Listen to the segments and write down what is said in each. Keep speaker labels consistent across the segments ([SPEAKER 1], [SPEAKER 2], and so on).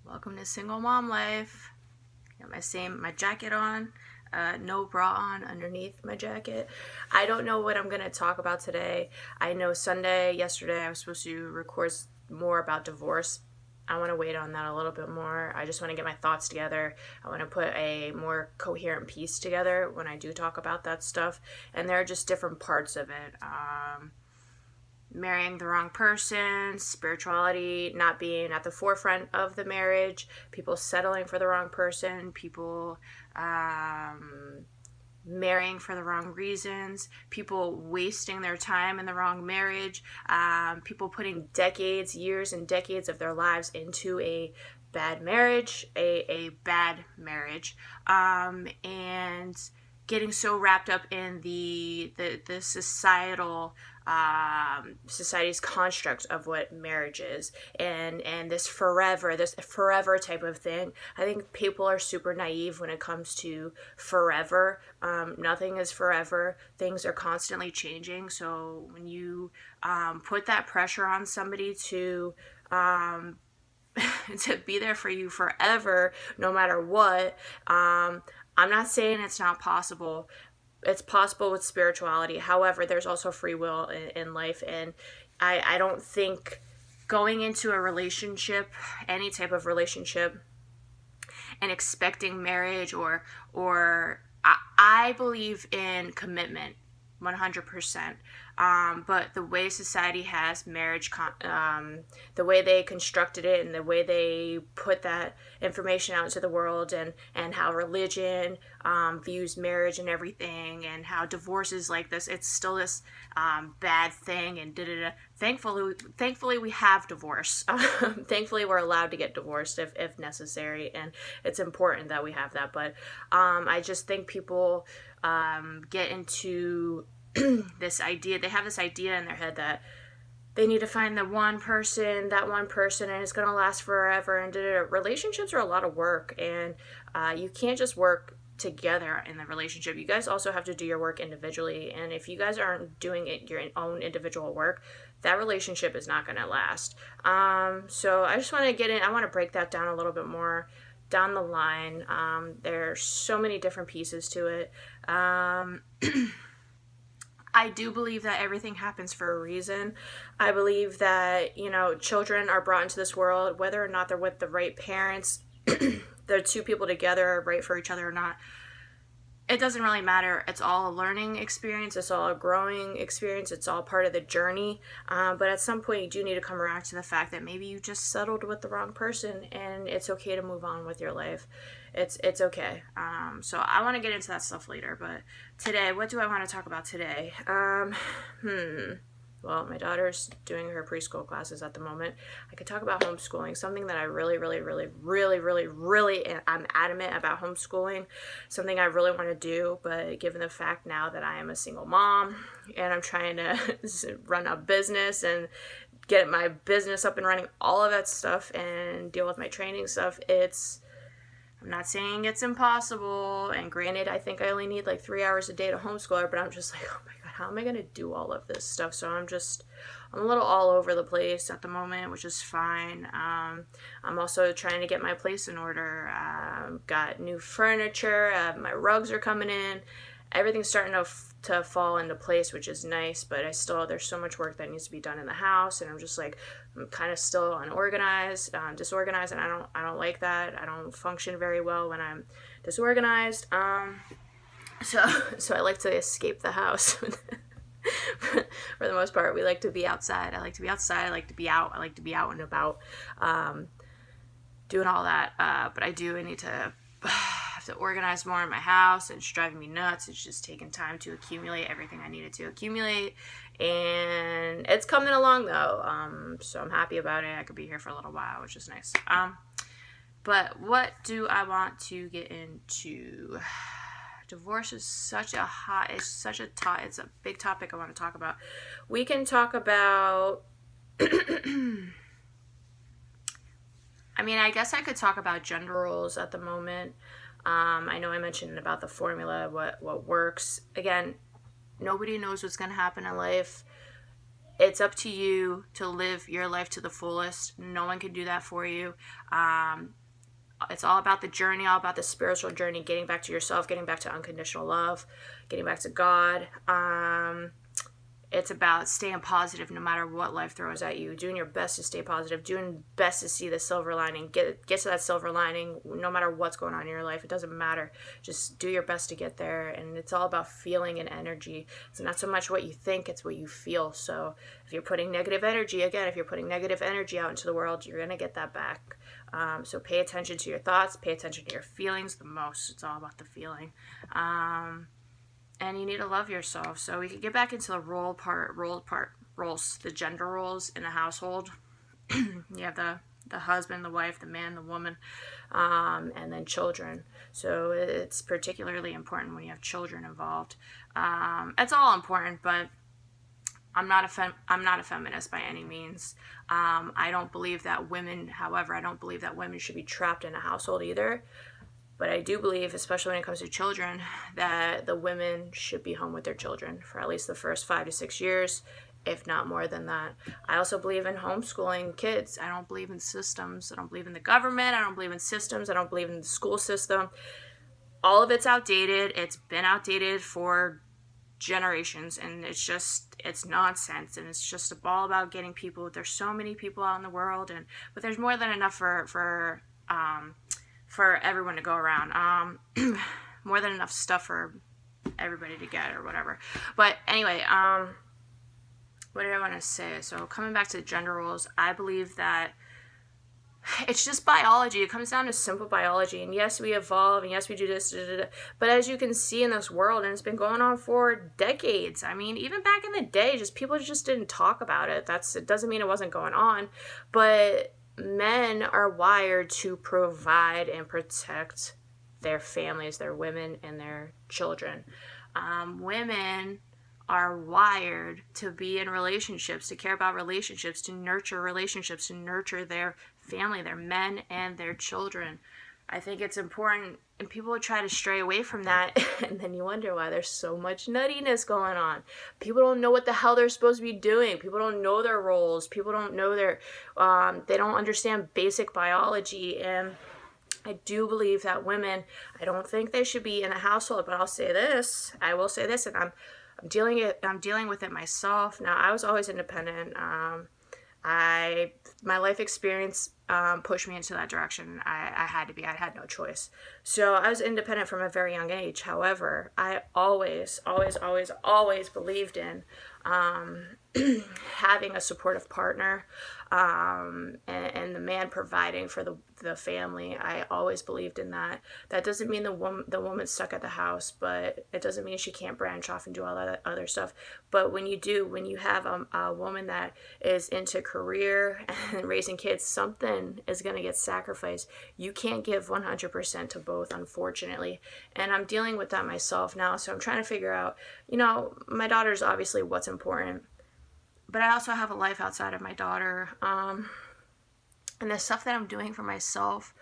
[SPEAKER 1] Welcome to single mom life. Got my jacket on, no bra on underneath my jacket. I don't know what I'm gonna talk about today. I know yesterday I was supposed to record more about divorce. I want to wait on that a little bit more. I just want to get my thoughts together. I want to put a more coherent piece together when I do talk about that stuff. And there are just different parts of it. Marrying the wrong person, spirituality not being at the forefront of the marriage, people settling for the wrong person, people marrying for the wrong reasons, people wasting their time in the wrong marriage, people putting years and decades of their lives into a bad marriage, and getting so wrapped up in the society's construct of what marriage is, and this forever type of thing. I think people are super naive when it comes to forever. Nothing is forever. Things are constantly changing. So when you put that pressure on somebody to to be there for you forever, no matter what, I'm not saying it's not possible. It's possible with spirituality. However, there's also free will in life. And I don't think going into a relationship, any type of relationship, and expecting marriage I believe in commitment 100%. But the way society has marriage, the way they constructed it and the way they put that information out into the world, and how religion views marriage and everything, and how divorce is like this, it's still this bad thing, and da-da-da. Thankfully we have divorce. Thankfully we're allowed to get divorced if necessary, and it's important that we have that. But I just think people get into this idea. They have this idea in their head that they need to find that one person, and it's going to last forever. And relationships are a lot of work, and you can't just work together in the relationship. You guys also have to do your work individually, and if you guys aren't doing your own individual work, that relationship is not going to last. So I just want to get in. I want to break that down a little bit more down the line. There's so many different pieces to it. I do believe that everything happens for a reason. I believe that, children are brought into this world, whether or not they're with the right parents, the two people together are right for each other or not. It doesn't really matter. It's all a learning experience. It's all a growing experience. It's all part of the journey. But at some point, you do need to come around to the fact that maybe you just settled with the wrong person, and it's okay to move on with your life. It's okay. So I want to get into that stuff later. But today, what do I want to talk about today? Well, my daughter's doing her preschool classes at the moment. I could talk about homeschooling, something that I really, I'm adamant about homeschooling, something I really want to do. But given the fact now that I am a single mom and I'm trying to run a business and get my business up and running, all of that stuff, and deal with my training stuff, I'm not saying it's impossible, and granted, I think I only need like 3 hours a day to homeschool her, but I'm just like, oh my God, how am I going to do all of this stuff? So I'm a little all over the place at the moment, which is fine. I'm also trying to get my place in order. Got new furniture, my rugs are coming in, everything's starting to fall into place, which is nice, but there's so much work that needs to be done in the house, and I'm just like, I'm kind of still unorganized, disorganized, and I don't like that. I don't function very well when I'm disorganized. So I like to escape the house. For the most part, we like to be outside. I like to be outside. I like to be out. I like to be out and about, doing all that. But I need to have to organize more in my house, and it's driving me nuts. It's just taking time to accumulate everything I needed to accumulate, and it's coming along though. So I'm happy about it. I could be here for a little while, which is nice. But what do I want to get into? Divorce is it's a big topic I want to talk about. We can talk about, I guess I could talk about gender roles at the moment. I know I mentioned about the formula, what works. Again, nobody knows what's going to happen in life. it's up to you to live your life to the fullest. No one can do that for you. It's all about the journey, all about the spiritual journey, getting back to yourself, getting back to unconditional love, getting back to God. It's about staying positive no matter what life throws at you, doing your best to stay positive, doing best to see the silver lining, get to that silver lining no matter what's going on in your life. It doesn't matter. Just do your best to get there. And it's all about feeling and energy. It's not so much what you think, it's what you feel. So if you're putting negative energy, again, if you're putting negative energy out into the world, you're going to get that back. So pay attention to your thoughts, pay attention to your feelings the most. It's all about the feeling. And you need to love yourself. So we can get back into the roles, the gender roles in a household. You have the husband, the wife, the man, the woman, and then children. So it's particularly important when you have children involved. It's all important, but I'm not a feminist by any means. I don't believe that women, however, I don't believe that women should be trapped in a household either. But I do believe, especially when it comes to children, that the women should be home with their children for at least the first 5 to 6 years, if not more than that. I also believe in homeschooling kids. I don't believe in systems. I don't believe in the government. I don't believe in systems. I don't believe in the school system. All of it's outdated. It's been outdated for generations, and it's nonsense, and it's just all about getting people. There's so many people out in the world, but there's more than enough for everyone to go around. More than enough stuff for everybody to get or whatever. But anyway, what did I want to say? So coming back to gender roles, I believe that it's just biology. It comes down to simple biology. And yes, we evolve, and yes, we do this, but as you can see in this world, and it's been going on for decades. I mean, even back in the day, people just didn't talk about it. It doesn't mean it wasn't going on, but men are wired to provide and protect their families, their women, and their children. Women are wired to be in relationships, to care about relationships, to nurture relationships, to nurture their family, their men, and their children. I think it's important, and people would try to stray away from that, and then you wonder why there's so much nuttiness going on. People don't know what the hell they're supposed to be doing. People don't know their roles. People don't know they don't understand basic biology, and I do believe that women, I don't think they should be in a household, but I will say this, and I'm dealing with it myself. Now, I was always independent. My life experience pushed me into that direction. I had to be. I had no choice. So I was independent from a very young age. However, I always believed in having a supportive partner, and the man providing for the family. I always believed in that. That doesn't mean the woman's stuck at the house, but it doesn't mean she can't branch off and do all that other stuff. But when you have a woman that is into career and raising kids, something is going to get sacrificed. You can't give 100% to both, unfortunately. And I'm dealing with that myself now, so I'm trying to figure out, my daughter's obviously what's important, but I also have a life outside of my daughter. And the stuff that I'm doing for myself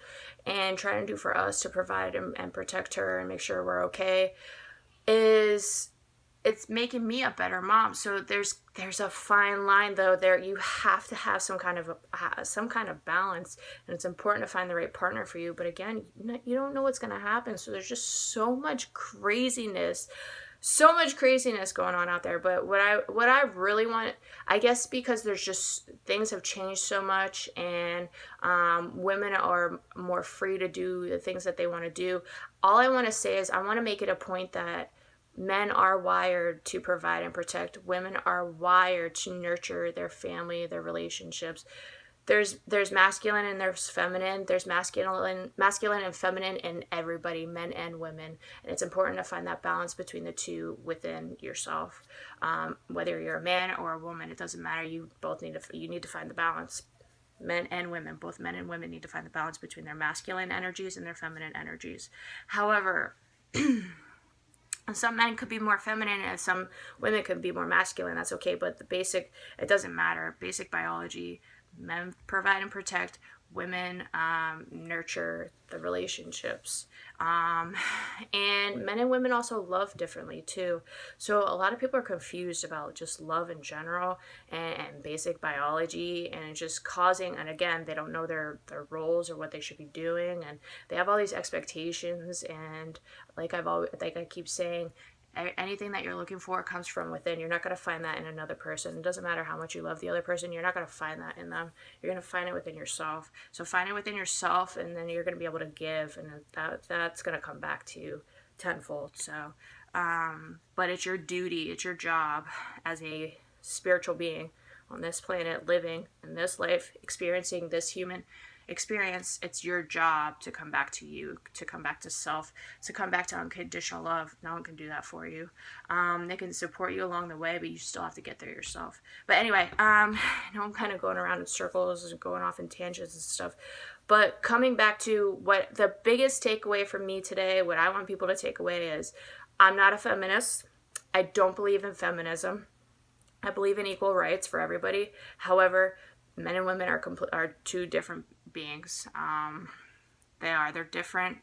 [SPEAKER 1] and trying to do for us to provide and protect her and make sure we're okay it's making me a better mom. So there's a fine line, though. There you have to have some kind of balance, and it's important to find the right partner for you. But again, you don't know what's going to happen. So there's just so much craziness going on out there. But what I really want, I guess, because there's just, things have changed so much, and women are more free to do the things that they want to do. All I want to say is I want to make it a point that men are wired to provide and protect. Women are wired to nurture their family, their relationships. There's masculine and there's feminine. There's masculine and feminine in everybody, men and women. And it's important to find that balance between the two within yourself. Whether you're a man or a woman, it doesn't matter. You need to find the balance. Men and women, both men and women, need to find the balance between their masculine energies and their feminine energies. However, some men could be more feminine and some women could be more masculine. That's okay, but it doesn't matter. Basic biology, men provide and protect, women nurture the relationships. And men and women also love differently too. So a lot of people are confused about just love in general and basic biology, and it's just causing, and again, they don't know their roles or what they should be doing, and they have all these expectations. And like I keep saying, anything that you're looking for comes from within. You're not going to find that in another person. It doesn't matter how much you love the other person. You're not going to find that in them. You're going to find it within yourself. So find it within yourself, and then you're going to be able to give, and that's going to come back to you tenfold. So, but it's your duty, it's your job as a spiritual being on this planet, living in this life, experiencing this human experience. It's your job to come back to you, to come back to self, to come back to unconditional love. No one can do that for you. They can support you along the way, but you still have to get there yourself. But anyway, I know I'm kind of going around in circles and going off in tangents and stuff, but coming back to what the biggest takeaway from me today, what I want people to take away is, I'm not a feminist. I don't believe in feminism. I believe in equal rights for everybody. However, men and women are two different beings. They're different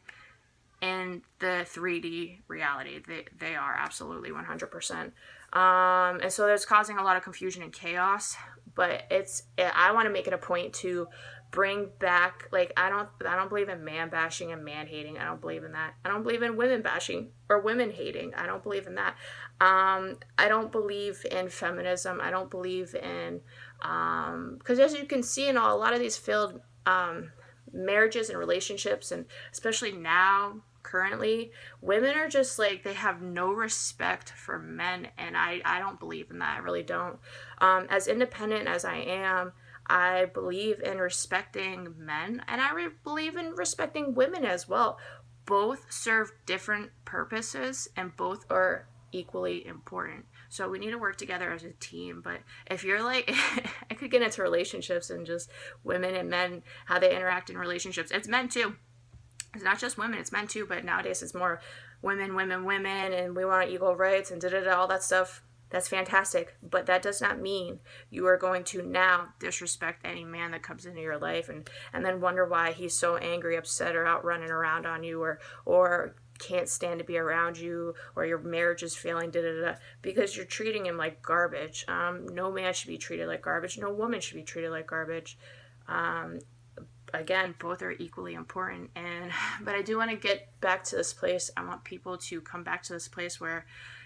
[SPEAKER 1] in the 3D reality. They are absolutely 100%. And so there's causing a lot of confusion and chaos. But I want to make it a point to bring back, like, I don't believe in man bashing and man hating. I don't believe in that. I don't believe in women bashing or women hating. I don't believe in that. I don't believe in feminism. I don't believe in, because as you can see in a lot of these failed marriages and relationships, and especially now, currently, women are just like, they have no respect for men, and I don't believe in that. I really don't. As independent as I am, I believe in respecting men, and I believe in respecting women as well. Both serve different purposes, and both are equally important. So we need to work together as a team. But if you're like, I could get into relationships and just women and men, how they interact in relationships. It's men too. It's not just women, it's men too. But nowadays it's more women, and we want equal rights and all that stuff. That's fantastic. But that does not mean you are going to now disrespect any man that comes into your life and then wonder why he's so angry, upset, or out running around on you, or can't stand to be around you, or your marriage is failing, because you're treating him like garbage. No man should be treated like garbage. No woman should be treated like garbage. Again, both are equally important. But I do want to get back to this place. I want people to come back to this place where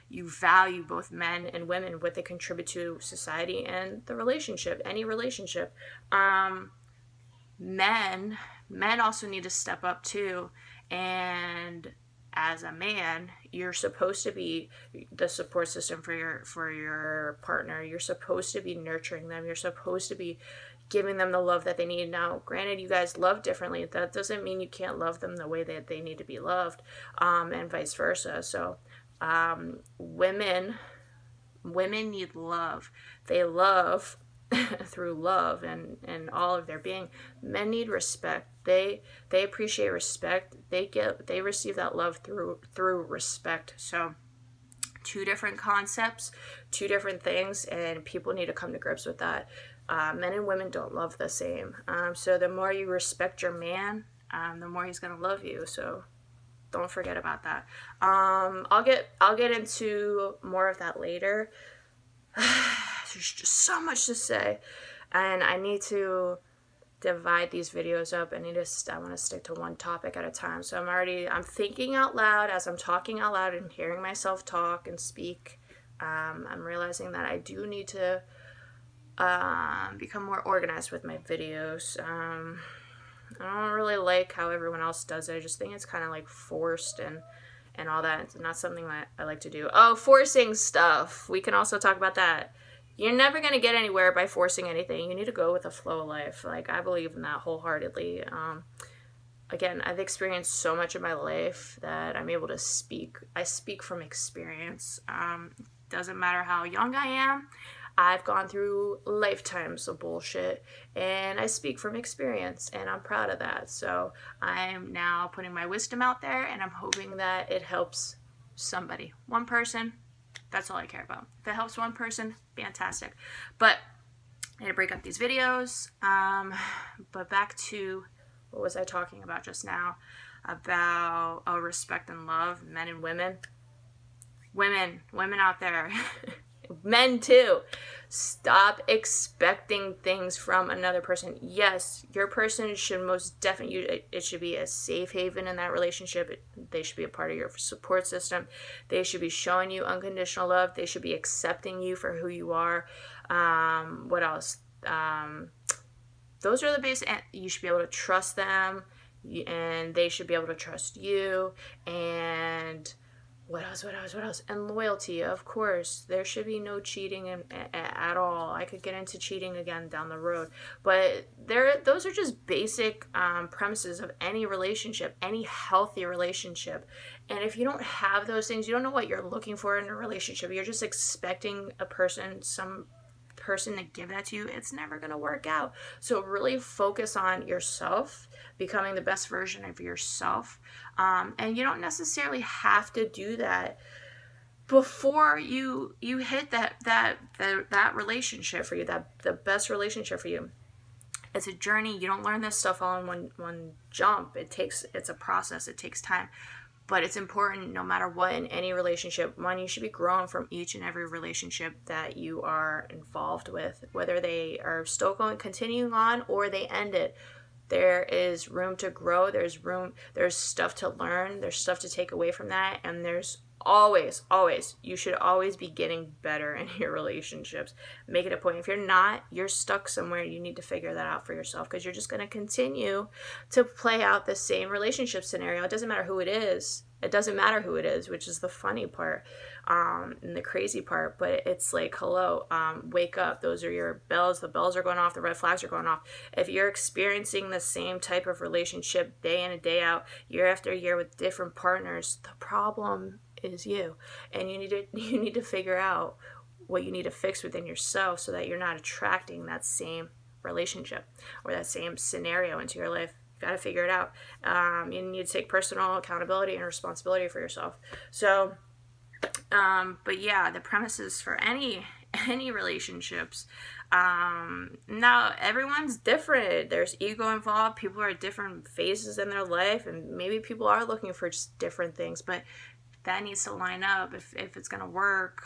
[SPEAKER 1] you value both men and women, what they contribute to society and the relationship, any relationship. Men also need to step up too, and as a man, you're supposed to be the support system for your partner. You're supposed to be nurturing them. You're supposed to be giving them the love that they need. Now, granted, you guys love differently. That doesn't mean you can't love them the way that they need to be loved, and vice versa. So, women need love. They love through love and all of their being. Men need respect. They appreciate respect. They receive that love through respect. So two different concepts, two different things, and people need to come to grips with that. Men and women don't love the same. So the more you respect your man, the more he's gonna love you. So don't forget about that. I'll get into more of that later. There's just so much to say, and I need to divide these videos up. I want to stick to one topic at a time. So I'm thinking out loud as I'm talking out loud and hearing myself talk and speak. I'm realizing that I do need to become more organized with my videos. I don't really like how everyone else does it. I just think it's kind of like forced and all that. It's not something that I like to do. Oh, forcing stuff. We can also talk about that. You're never going to get anywhere by forcing anything. You need to go with the flow of life. Like, I believe in that wholeheartedly. Again, I've experienced so much in my life that I'm able to speak. I speak from experience. Doesn't matter how young I am. I've gone through lifetimes of bullshit, and I speak from experience, and I'm proud of that. So I'm now putting my wisdom out there, and I'm hoping that it helps somebody. One person, that's all I care about. If it helps one person, fantastic. But I need to break up these videos. But back to what was I talking about just now? About respect and love, men and women. Women out there. Men too. Stop expecting things from another person. Yes, your person should most definitely, it should be a safe haven in that relationship. They should be a part of your support system. They should be showing you unconditional love. They should be accepting you for who you are. What else? Those are the basic. You should be able to trust them, and they should be able to trust you. And what else? And loyalty, of course. There should be no cheating at all. I could get into cheating again down the road. But those are just basic premises of any relationship, any healthy relationship. And if you don't have those things, you don't know what you're looking for in a relationship. You're just expecting some person to give that to you, it's never going to work out. So really focus on yourself, becoming the best version of yourself. And you don't necessarily have to do that before you hit that relationship for you, that the best relationship for you. It's a journey. You don't learn this stuff all in one jump. It's a process. It takes time. But it's important, no matter what, in any relationship. One, you should be growing from each and every relationship that you are involved with, whether they are still continuing on, or they end it. There is room to grow. There's stuff to learn. There's stuff to take away from that. And there's always, you should always be getting better in your relationships. Make it a point. If you're not, you're stuck somewhere. You need to figure that out for yourself, because you're just going to continue to play out the same relationship scenario. It doesn't matter who it is. Which is the funny part, and the crazy part. But it's like, hello, wake up. Those are your bells. The bells are going off. The red flags are going off. If you're experiencing the same type of relationship day in and day out, year after year, with different partners, the problem is you. And you need to figure out what you need to fix within yourself, so that you're not attracting that same relationship or that same scenario into your life. Got to figure it out. You need to take personal accountability and responsibility for yourself. So, but yeah, the premises for any relationships. Now everyone's different. There's ego involved. People are at different phases in their life, and maybe people are looking for just different things. But that needs to line up if it's going to work.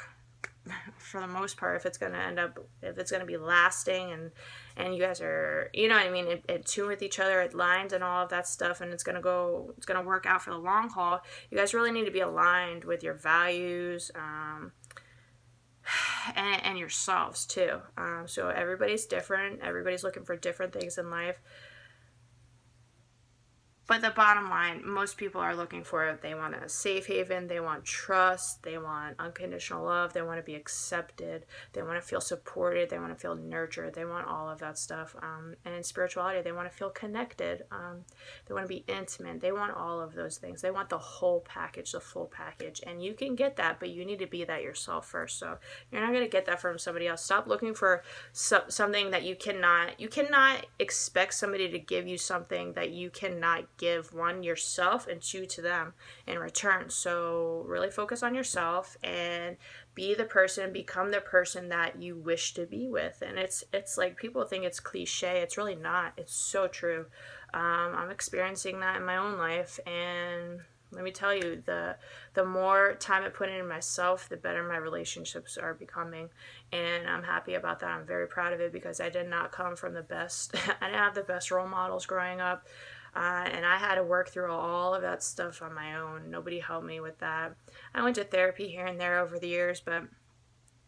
[SPEAKER 1] For the most part, if it's going to be lasting, and you guys are, you know what I mean, in tune with each other, it lines and all of that stuff, and it's going to work out for the long haul. You guys really need to be aligned with your values, and yourselves too. So everybody's different. Everybody's looking for different things in life. But the bottom line, most people are looking for it. They want a safe haven. They want trust. They want unconditional love. They want to be accepted. They want to feel supported. They want to feel nurtured. They want all of that stuff. And in spirituality, they want to feel connected. They want to be intimate. They want all of those things. They want the whole package, the full package. And you can get that, but you need to be that yourself first. So you're not going to get that from somebody else. Stop looking for something that you cannot. You cannot expect somebody to give you something that you cannot give, one, yourself, and two, to them in return. So really focus on yourself and become the person that you wish to be with. And it's like, people think it's cliche. It's really not. It's so true. I'm experiencing that in my own life, and let me tell you, the more time I put into myself, the better my relationships are becoming. And I'm happy about that. I'm very proud of it, because I did not come from the best. I didn't have the best role models growing up. And I had to work through all of that stuff on my own. Nobody helped me with that. I went to therapy here and there over the years, but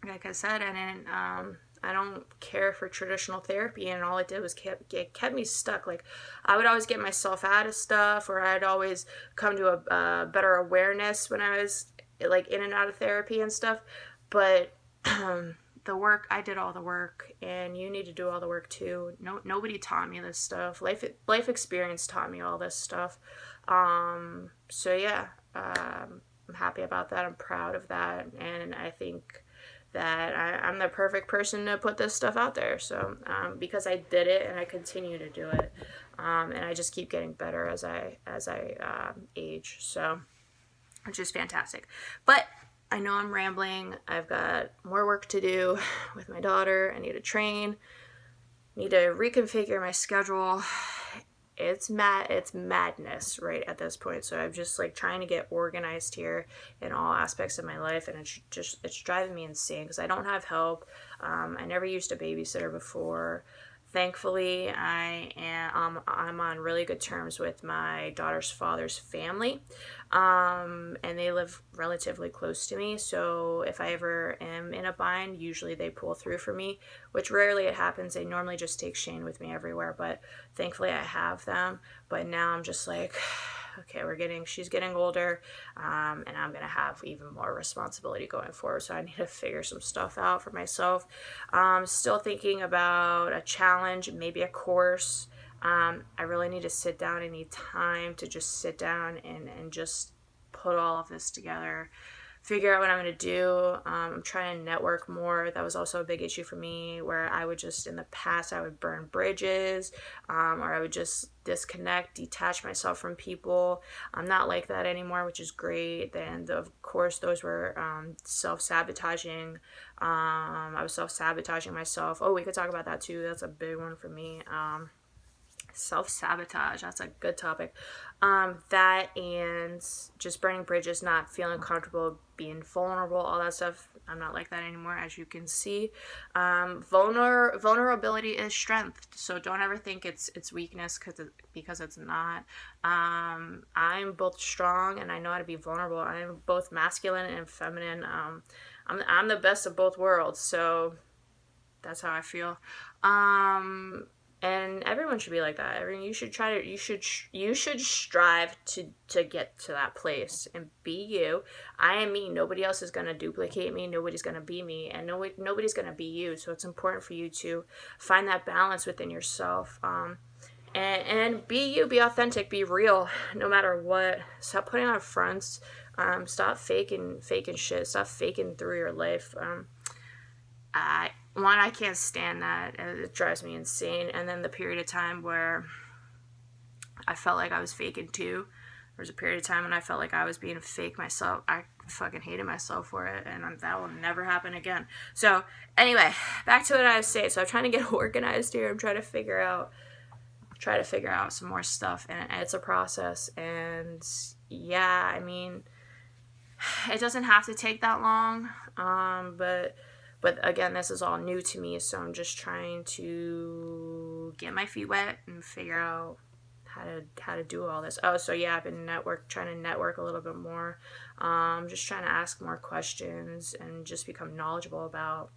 [SPEAKER 1] like I said, I don't care for traditional therapy, and all it did was kept me stuck. Like, I would always get myself out of stuff, or I'd always come to a better awareness when I was like in and out of therapy and stuff. But the work, I did all the work, and you need to do all the work too. Nobody taught me this stuff. Life experience taught me all this stuff. So yeah, I'm happy about that. I'm proud of that, and I think that I'm the perfect person to put this stuff out there. So because I did it, and I continue to do it, and I just keep getting better as I age. So, which is fantastic. But I know I'm rambling. I've got more work to do with my daughter. I need to train. need to reconfigure my schedule. It's madness right at this point. So I'm just like trying to get organized here in all aspects of my life, and it's driving me insane because I don't have help. I never used a babysitter before. Thankfully, I'm on really good terms with my daughter's father's family, and they live relatively close to me. So if I ever am in a bind, usually they pull through for me, which rarely it happens. They normally just take Shane with me everywhere, but thankfully I have them. But now I'm just like, okay, she's getting older, and I'm gonna have even more responsibility going forward. So I need to figure some stuff out for myself. Still thinking about a challenge, maybe a course. I really need to sit down. I need time to just sit down and just put all of this together, figure out what I'm going to do. I'm trying to network more. That was also a big issue for me, where I would just, in the past, I would burn bridges, or I would just disconnect, detach myself from people. I'm not like that anymore, which is great. And of course, those were self-sabotaging. I was self-sabotaging myself. Oh, we could talk about that too. That's a big one for me. Self-sabotage, that's a good topic. That and just burning bridges, not feeling comfortable, being vulnerable, all that stuff. I'm not like that anymore, as you can see. Vulnerability is strength, so don't ever think it's weakness, because it's not. I'm both strong and I know how to be vulnerable. I'm both masculine and feminine. I'm the best of both worlds, so that's how I feel. And everyone should be like that. You should strive to get to that place and be you. I am me. Nobody else is going to duplicate me. Nobody's going to be me, and nobody's going to be you. So it's important for you to find that balance within yourself. And be you, be authentic, be real, no matter what. Stop putting on fronts. Stop faking shit. Stop faking through your life. I can't stand that. It drives me insane. And then the period of time where I felt like I was faking too. There was a period of time when I felt like I was being fake myself. I fucking hated myself for it, and that will never happen again. So anyway, back to what I was saying. So I'm trying to get organized here. I'm trying to figure out some more stuff, and it's a process. And yeah, I mean, it doesn't have to take that long, But again, this is all new to me, so I'm just trying to get my feet wet and figure out how to do all this. Oh, so yeah, I've been trying to network a little bit more. Just trying to ask more questions and just become knowledgeable about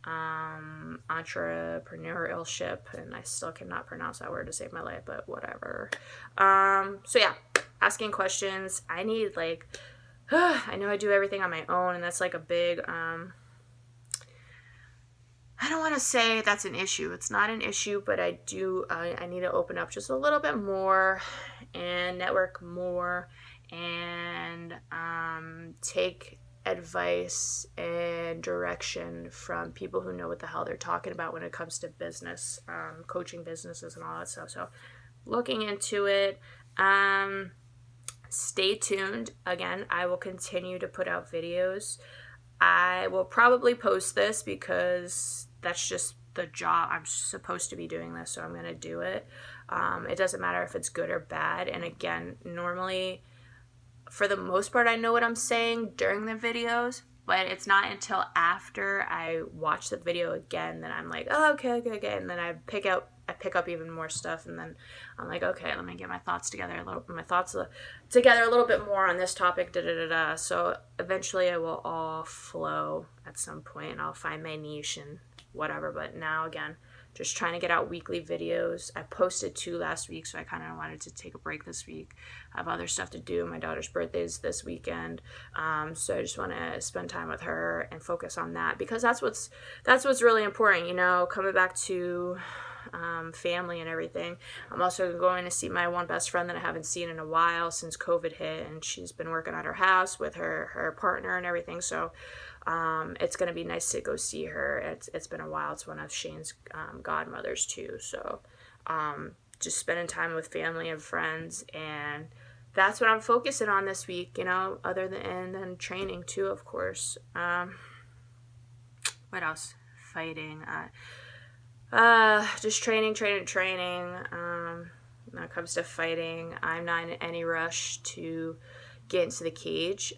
[SPEAKER 1] entrepreneurship, and I still cannot pronounce that word to save my life, but whatever. So yeah, asking questions. I need I know I do everything on my own, and that's like a big I don't want to say that's an issue. It's not an issue, but I need to open up just a little bit more and network more, and take advice and direction from people who know what the hell they're talking about when it comes to business, coaching businesses and all that stuff. So looking into it. Stay tuned. Again, I will continue to put out videos. I will probably post this because that's just the job. I'm supposed to be doing this, so I'm going to do it. It doesn't matter if it's good or bad. And again, normally, for the most part, I know what I'm saying during the videos, but it's not until after I watch the video again that I'm like, oh, okay. And then I pick up even more stuff, and then I'm like, okay, let me get my thoughts together a little bit more on this topic. So eventually, it will all flow at some point, and I'll find my niche and whatever. But now, again, just trying to get out weekly videos. I posted 2 last week, so I kind of wanted to take a break this week. I have other stuff to do. My daughter's birthday is this weekend, so I just want to spend time with her and focus on that, because that's what's really important. Coming back to family and everything. I'm also going to see my one best friend that I haven't seen in a while since COVID hit, and she's been working at her house with her partner and everything. So it's going to be nice to go see her. It's been a while. It's one of Shane's godmothers too. So just spending time with family and friends, and that's what I'm focusing on this week, other than training too, of course. What else? Fighting. Just training. When it comes to fighting, I'm not in any rush to get into the cage.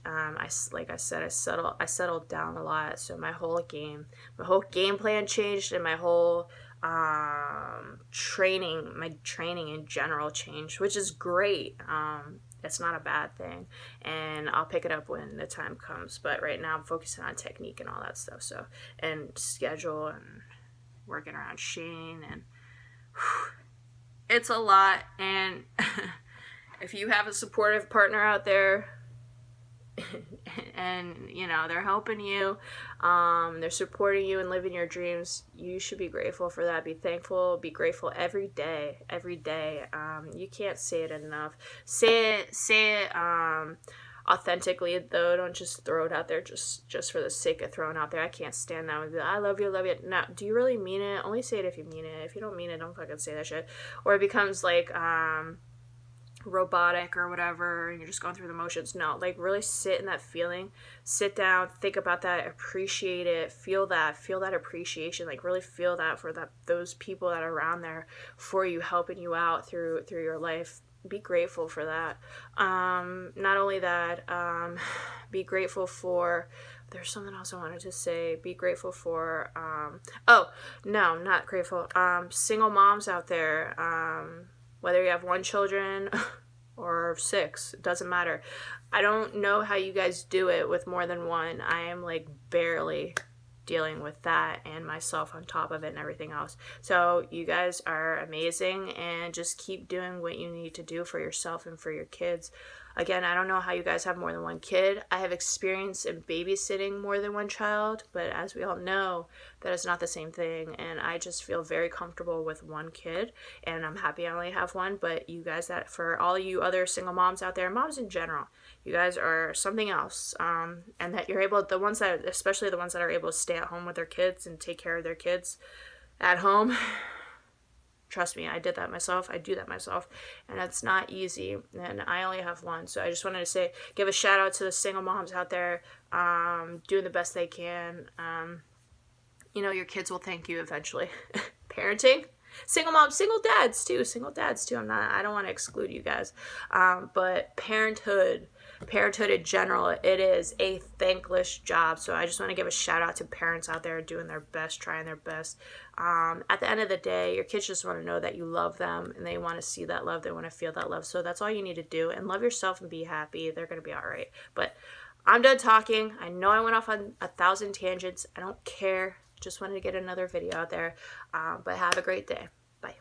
[SPEAKER 1] Like I said, I settled down a lot, so my whole game plan changed, and my whole my training in general changed, which is great. It's not a bad thing, and I'll pick it up when the time comes. But right now, I'm focusing on technique and all that stuff. So, and schedule and working around Shane, and it's a lot. And if you have a supportive partner out there, and they're helping you, they're supporting you and living your dreams, you should be grateful for that. Be thankful, be grateful every day. You can't say it enough. Say it authentically, though. Don't just throw it out there just for the sake of throwing it out there. I can't stand that and be like, I love you. No, do you really mean it? Only say it if you mean it. If you don't mean it, don't fucking say that shit. Or it becomes like robotic or whatever, and you're just going through the motions. No, like, really sit in that feeling, sit down, think about that, appreciate it, feel that appreciation, like really feel that for those people that are around there for you, helping you out through your life. Be grateful for that. Not only that, be grateful for, there's something else I wanted to say. Be grateful for not grateful, single moms out there, whether you have 1 children or 6, it doesn't matter. I don't know how you guys do it with more than 1. I am like barely dealing with that, and myself on top of it and everything else. So you guys are amazing, and just keep doing what you need to do for yourself and for your kids. Again, I don't know how you guys have more than 1 kid. I have experience in babysitting more than 1 child, but as we all know, that is not the same thing, and I just feel very comfortable with 1 kid, and I'm happy I only have 1. But you guys, for all you other single moms out there, moms in general, you guys are something else, and that you're able, especially the ones that are able to stay at home with their kids and take care of their kids at home. Trust me, I do that myself, and it's not easy, and I only have 1. So I just wanted to give a shout out to the single moms out there, doing the best they can. Your kids will thank you eventually. Parenting, single moms, single dads too. I don't want to exclude you guys, but parenthood in general, it is a thankless job. So I just want to give a shout out to parents out there doing their best, trying their best. At the end of the day, your kids just want to know that you love them, and they want to see that love, they want to feel that love. So that's all you need to do, and love yourself and be happy. They're going to be all right. But I'm done talking. I know I went off on 1,000 tangents. I don't care. Just wanted to get another video out there. But have a great day. Bye.